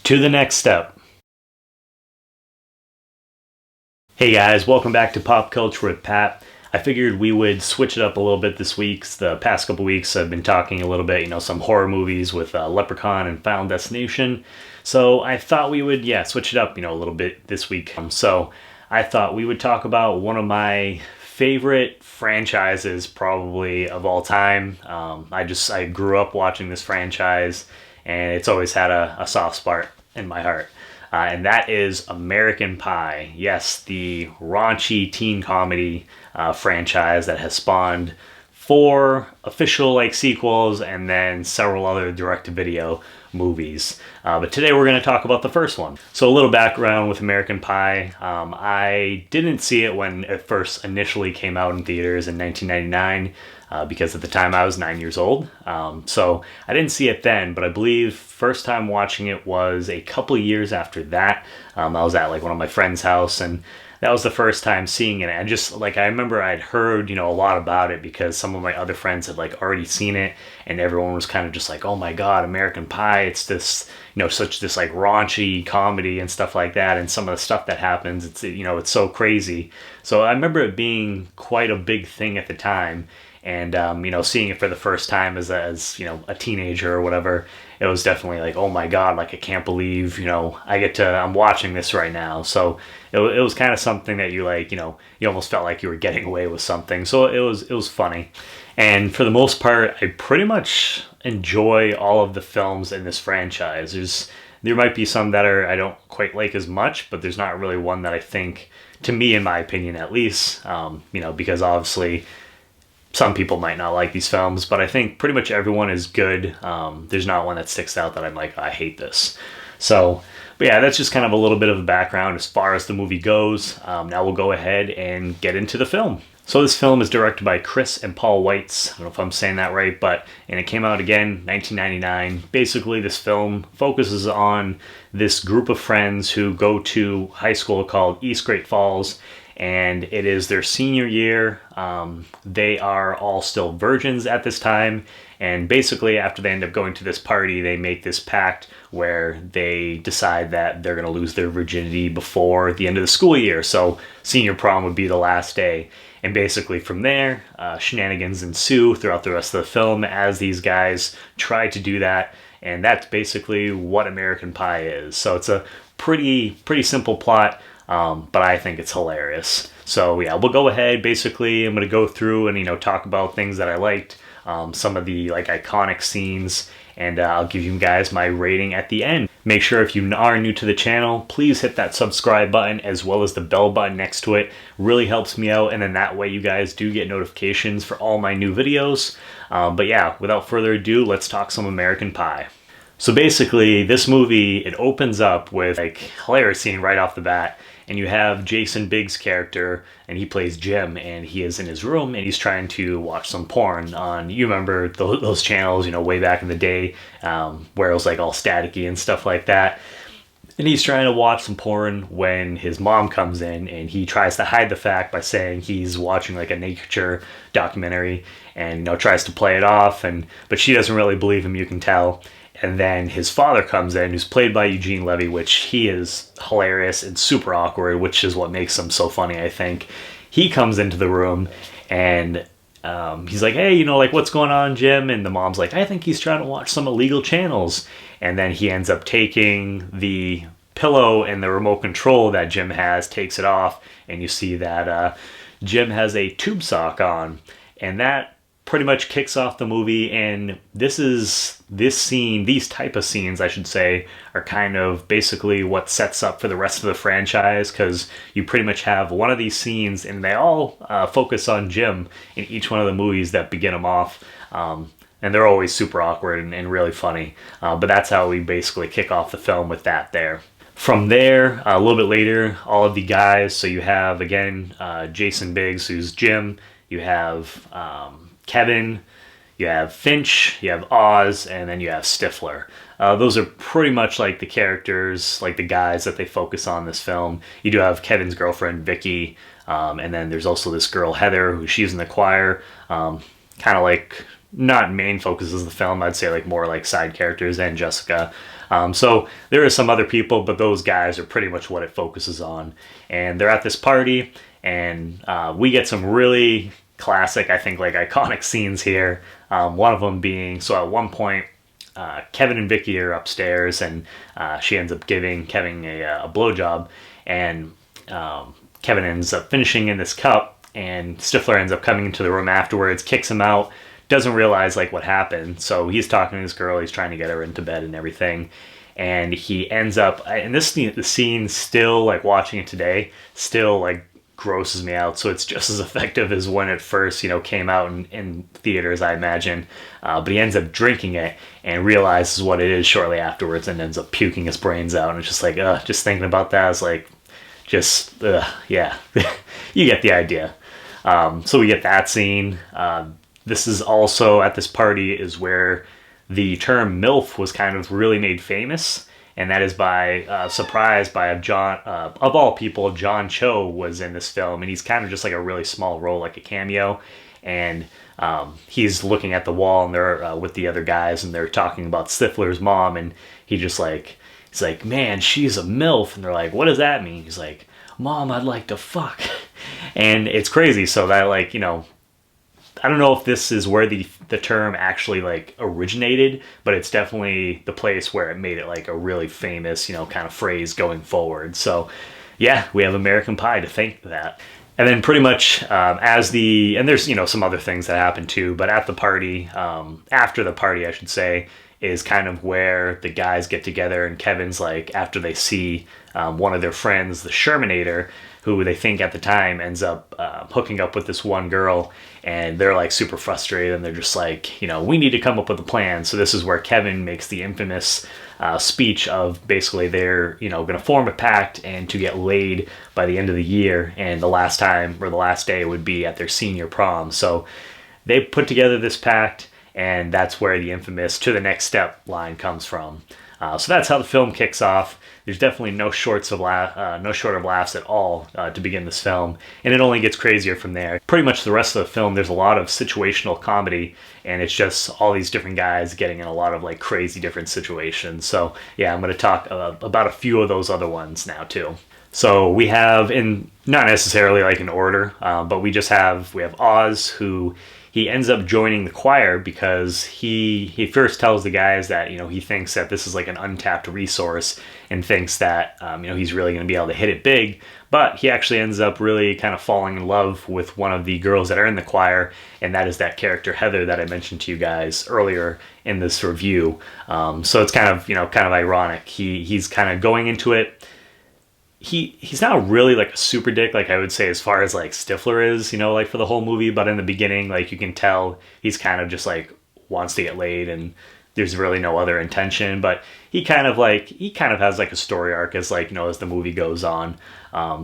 To the next step. Hey guys, welcome back to Pop Culture with Pat. I figured we would switch it up a little bit this week. The past couple weeks I've been talking a little bit, some horror movies with Leprechaun and Final Destination. So I thought we would, switch it up, a little bit this week. So I thought we would talk about one of my favorite franchises probably of all time. I grew up watching this franchise and it's always had a soft spot in my heart. And that is American Pie. Yes, the raunchy teen comedy franchise that has spawned 4 official sequels and then several other direct-to-video movies. But today we're going to talk about the first one. So a little background with American Pie. I didn't see it when it first initially came out in theaters in 1999 because at the time I was 9 years old. So I didn't see it then, but I believe first time watching it was a couple years after that. I was at one of my friend's house, and that was the first time seeing it. And just I remember I'd heard, a lot about it because some of my other friends had already seen it, and everyone was kind of just oh my God, American Pie, it's this, such this raunchy comedy and stuff like that. And some of the stuff that happens, it's so crazy. So I remember it being quite a big thing at the time. And, seeing it for the first time as a teenager or whatever, it was definitely oh my God, I can't believe, I'm watching this right now. So it was kind of something that you you almost felt like you were getting away with something. So it was funny. And for the most part, I pretty much enjoy all of the films in this franchise. There might be some that I don't quite like as much, but there's not really one that I think, to me, in my opinion at least, because obviously some people might not like these films, but I think pretty much everyone is good. There's not one that sticks out that I'm I hate this. So, but yeah, that's just kind of a little bit of a background as far as the movie goes. Now we'll go ahead and get into the film. So this film is directed by Chris and Paul Weitz. I don't know if I'm saying that right, and it came out again, 1999. Basically, this film focuses on this group of friends who go to high school called East Great Falls, and it is their senior year. They are all still virgins at this time, and basically after they end up going to this party, they make this pact where they decide that they're going to lose their virginity before the end of the school year. So senior prom would be the last day. And basically from there, shenanigans ensue throughout the rest of the film as these guys try to do that. And that's basically what American Pie is. So it's a pretty simple plot. But I think it's hilarious. So yeah, we'll go ahead. Basically, I'm going to go through and, talk about things that I liked, some of the iconic scenes, and I'll give you guys my rating at the end. Make sure if you are new to the channel, please hit that subscribe button as well as the bell button next to it. Really helps me out, and then that way you guys do get notifications for all my new videos. But yeah, without further ado, let's talk some American Pie. So basically, this movie, it opens up with hilarious scene right off the bat. And you have Jason Biggs' character, and he plays Jim, and he is in his room, and he's trying to watch some porn on, you remember those channels, way back in the day, where it was all staticky and stuff like that. And he's trying to watch some porn when his mom comes in, and he tries to hide the fact by saying he's watching a nature documentary, and tries to play it off, but she doesn't really believe him, you can tell. And then his father comes in, who's played by Eugene Levy, which he is hilarious and super awkward, which is what makes him so funny, I think. He comes into the room, and he's like, hey, what's going on, Jim? And the mom's like, I think he's trying to watch some illegal channels. And then he ends up taking the pillow and the remote control that Jim has, takes it off, and you see that Jim has a tube sock on. And that pretty much kicks off the movie, and these type of scenes, I should say, are kind of basically what sets up for the rest of the franchise, because you pretty much have one of these scenes, and they all focus on Jim in each one of the movies that begin them off, and they're always super awkward and really funny, but that's how we basically kick off the film with that there. From there, a little bit later, all of the guys, so you have, again, Jason Biggs, who's Jim, you have Kevin, you have Finch, you have Oz, and then you have Stifler. Those are pretty much the characters, the guys that they focus on in this film. You do have Kevin's girlfriend, Vicky, and then there's also this girl, Heather, who she's in the choir. Kind of not main focuses of the film, I'd say more side characters, and Jessica. So there are some other people, but those guys are pretty much what it focuses on. And they're at this party, and we get some really classic, I think, like iconic scenes here. One of them being, so at one point, Kevin and Vicky are upstairs, and she ends up giving Kevin a blowjob, and Kevin ends up finishing in this cup, and Stifler ends up coming into the room afterwards, kicks him out, doesn't realize like what happened. So he's talking to this girl, he's trying to get her into bed and everything, and he ends up, and the scene still, like watching it today, still like grosses me out. So it's just as effective as when it first, came out in theaters, I imagine. But he ends up drinking it and realizes what it is shortly afterwards, and ends up puking his brains out. And it's just like, just thinking about that is like, yeah, you get the idea. So we get that scene. This is also, at this party is where the term MILF was kind of really made famous. And that is by surprise by John, of all people, John Cho was in this film, and he's kind of just like a really small role, like a cameo. And he's looking at the wall, and they're with the other guys, and they're talking about Stifler's mom, and he's like, man, she's a MILF, and they're like, what does that mean? He's like, Mom, I'd like to fuck, and it's crazy. So that, like, I don't know if this is where the term actually like originated, but it's definitely the place where it made it like a really famous, kind of phrase going forward. So yeah, we have American Pie to thank for that. And then pretty much and there's, some other things that happen too, but at the party, after the party, I should say, is kind of where the guys get together, and Kevin's like, after they see one of their friends, the Shermanator, who they think at the time ends up hooking up with this one girl, and they're like super frustrated, and they're just like, we need to come up with a plan. So this is where Kevin makes the infamous speech of basically they're, going to form a pact and to get laid by the end of the year, and the last time or the last day would be at their senior prom. So they put together this pact, and that's where the infamous "to the next step" line comes from. So that's how the film kicks off. There's definitely no short of laughs at all to begin this film, and it only gets crazier from there. Pretty much the rest of the film, there's a lot of situational comedy, and it's just all these different guys getting in a lot of like crazy different situations. So yeah, I'm going to talk about a few of those other ones now too. So we have, in not necessarily like in order, but we have Oz, who he ends up joining the choir because he first tells the guys that, he thinks that this is like an untapped resource, and thinks that, he's really going to be able to hit it big. But he actually ends up really kind of falling in love with one of the girls that are in the choir, and that is that character Heather that I mentioned to you guys earlier in this review. So it's kind of ironic. He's kind of going into it. He's not really like a super dick, like I would say, as far as like Stifler is, like for the whole movie. But in the beginning, like you can tell he's kind of just like wants to get laid, and there's really no other intention. But he kind of has like a story arc as like, as the movie goes on.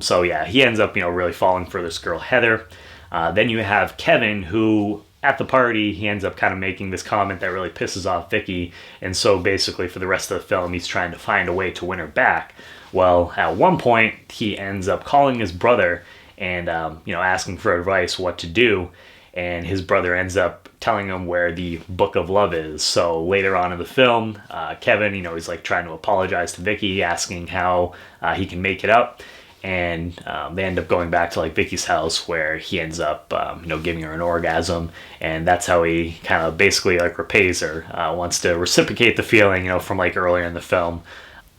So yeah, he ends up, really falling for this girl, Heather. Then you have Kevin, who at the party, he ends up kind of making this comment that really pisses off Vicky. And so basically for the rest of the film, he's trying to find a way to win her back. Well, at one point, he ends up calling his brother and, asking for advice what to do. And his brother ends up telling him where the Book of Love is. So later on in the film, Kevin, he's like trying to apologize to Vicky, asking how he can make it up. And they end up going back to like Vicky's house, where he ends up, giving her an orgasm. And that's how he kind of basically like repays her, wants to reciprocate the feeling, from like earlier in the film.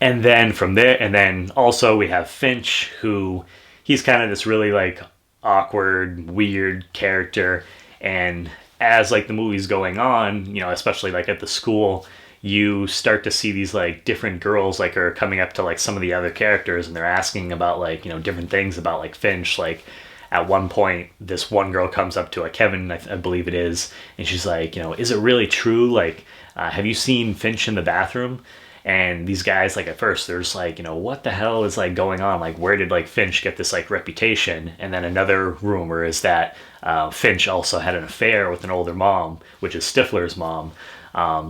And then from there, and then also we have Finch, who he's kind of this really like awkward, weird character. And as like the movie's going on, especially like at the school, you start to see these like different girls like are coming up to like some of the other characters, and they're asking about like, different things about like Finch. Like at one point, this one girl comes up to a Kevin, I believe it is, and she's like, is it really true? Like, have you seen Finch in the bathroom? And these guys, like, at first, they're just like, what the hell is, like, going on? Like, where did, like, Finch get this, like, reputation? And then another rumor is that Finch also had an affair with an older mom, which is Stifler's mom.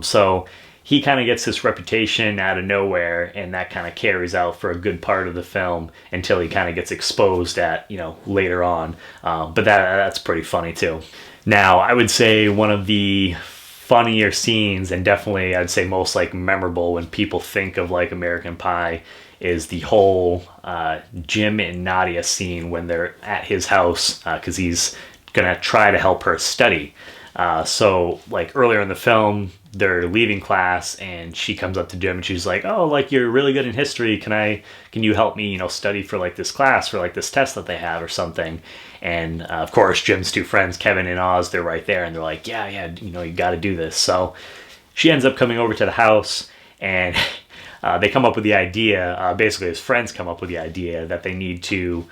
So he kind of gets this reputation out of nowhere, and that kind of carries out for a good part of the film until he kind of gets exposed at, later on. But that's pretty funny, too. Now, I would say one of the funnier scenes, and definitely I'd say most like memorable when people think of like American Pie, is the whole Jim and Nadia scene when they're at his house because he's gonna try to help her study. So like earlier in the film, they're leaving class and she comes up to Jim and she's like, "Oh, like you're really good in history. Can you help me, study for like this class for like this test that they have or something?" And of course, Jim's two friends, Kevin and Oz, they're right there and they're like, "Yeah, yeah, you got to do this." So she ends up coming over to the house and they come up with the idea. Basically, his friends come up with the idea that they need to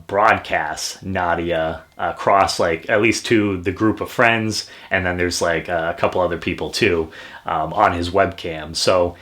broadcast Nadia across like at least to the group of friends, and then there's like a couple other people too on his webcam. So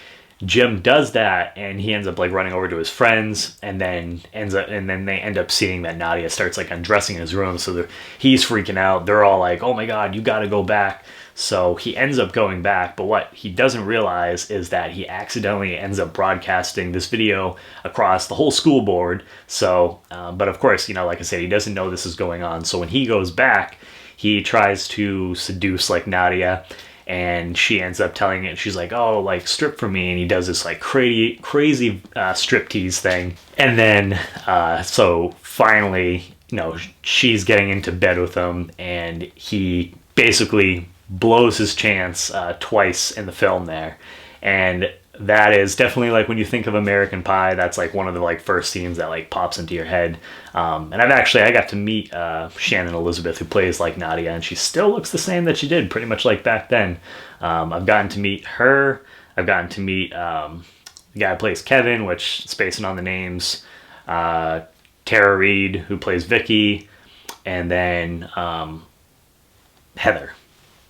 Jim does that, and he ends up like running over to his friends, and then they end up seeing that Nadia starts like undressing in his room. So he's freaking out. They're all like, "Oh my God, you got to go back." So he ends up going back, but what he doesn't realize is that he accidentally ends up broadcasting this video across the whole school board. So, but of course, like I said, he doesn't know this is going on. So when he goes back, he tries to seduce like Nadia, and she ends up telling it. She's like, "Oh, like strip for me," and he does this like crazy striptease thing. And then, so finally, she's getting into bed with him, and he basically blows his chance twice in the film there. And that is definitely like when you think of American Pie, that's like one of the like first scenes that like pops into your head. And I got to meet Shannon Elizabeth, who plays like Nadia, and she still looks the same that she did pretty much like back then. I've gotten to meet her. I've gotten to meet the guy who plays Kevin, which spacing on the names, Tara Reid, who plays Vicky, and then Heather.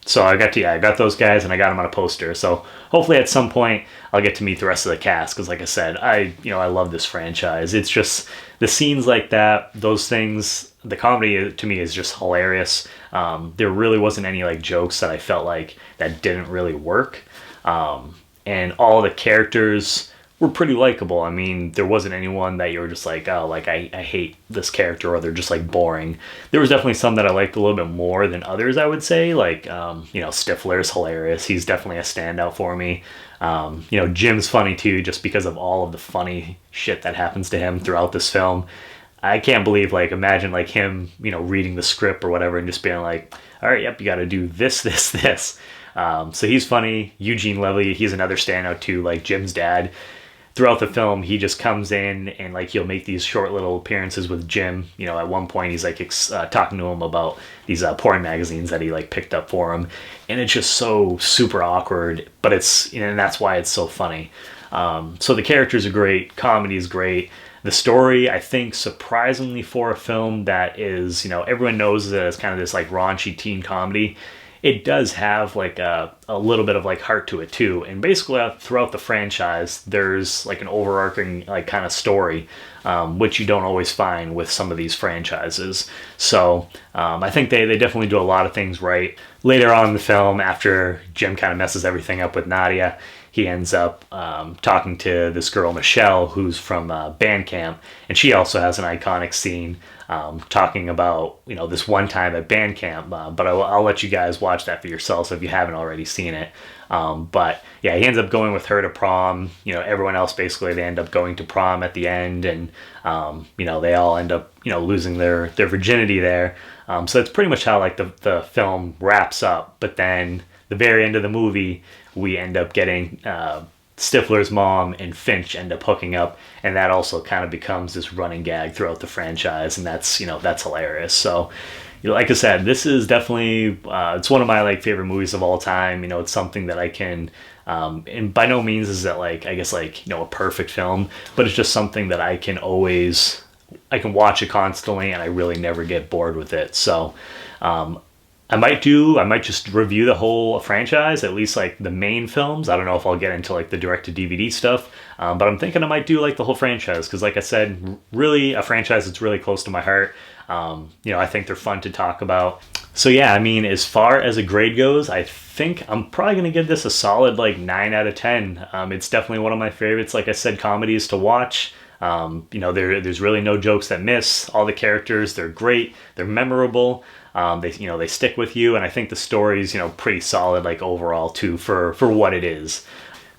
So I got those guys, and I got them on a poster. So hopefully at some point I'll get to meet the rest of the cast, because like I said, I love this franchise. It's just the scenes like that, those things, the comedy to me is just hilarious. There really wasn't any like jokes that I felt like that didn't really work. And all the characters were pretty likable. I mean, there wasn't anyone that you were just like, "Oh, like I hate this character," or they're just like boring. There was definitely some that I liked a little bit more than others, I would say. Like, Stifler's hilarious. He's definitely a standout for me. Jim's funny too, just because of all of the funny shit that happens to him throughout this film. I can't believe, like, imagine like him, reading the script or whatever and just being like, "All right, yep, you got to do this, this, this." So he's funny. Eugene Levy, he's another standout too, like Jim's dad. Throughout the film, he just comes in and like he'll make these short little appearances with Jim. At one point he's like talking to him about these porn magazines that he like picked up for him, and it's just so super awkward, but it's and that's why it's so funny. So the characters are great, comedy is great. The story, I think, surprisingly for a film that is, everyone knows that it's kind of this like raunchy teen comedy, it does have like a little bit of like heart to it too. And basically throughout the franchise, there's like an overarching like kind of story, which you don't always find with some of these franchises. So I think they definitely do a lot of things right. Later on in the film, after Jim kind of messes everything up with Nadia, he ends up talking to this girl, Michelle, who's from band camp, and she also has an iconic scene talking about, this one time at band camp, but I'll let you guys watch that for yourselves if you haven't already seen it. But yeah, he ends up going with her to prom. Everyone else basically, they end up going to prom at the end, and they all end up losing their virginity there. So that's pretty much how like the film wraps up. But then the very end of the movie, we end up getting Stifler's mom and Finch end up hooking up, and that also kind of becomes this running gag throughout the franchise, and that's hilarious. So like I said, this is definitely it's one of my like favorite movies of all time. It's something that I can and by no means is that like I guess like a perfect film, but it's just something that I can watch it constantly, and I really never get bored with it. So I might just review the whole franchise, at least like the main films. I don't know if I'll get into like the direct-to-DVD stuff, but I'm thinking I might do like the whole franchise, because like I said, really a franchise that's really close to my heart. I think they're fun to talk about. So yeah, I mean, as far as a grade goes, I think I'm probably going to give this a solid like 9 out of 10. It's definitely one of my favorites, like I said, comedies to watch. There's really no jokes that miss. All the characters, they're great. They're memorable. They stick with you, and I think the story's pretty solid, like overall too, for what it is.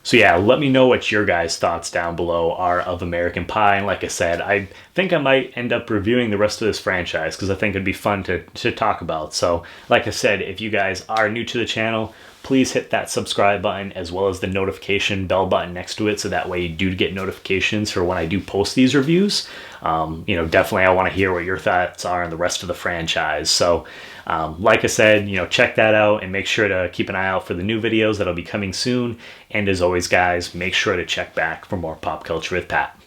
So yeah, let me know what your guys' thoughts down below are of American Pie. And like I said, I think I might end up reviewing the rest of this franchise because I think it'd be fun to talk about. So like I said, if you guys are new to the channel, please hit that subscribe button as well as the notification bell button next to it, so that way you do get notifications for when I do post these reviews. Definitely I want to hear what your thoughts are on the rest of the franchise. So like I said, check that out and make sure to keep an eye out for the new videos that'll be coming soon. And as always, guys, make sure to check back for more Pop Culture with Pat.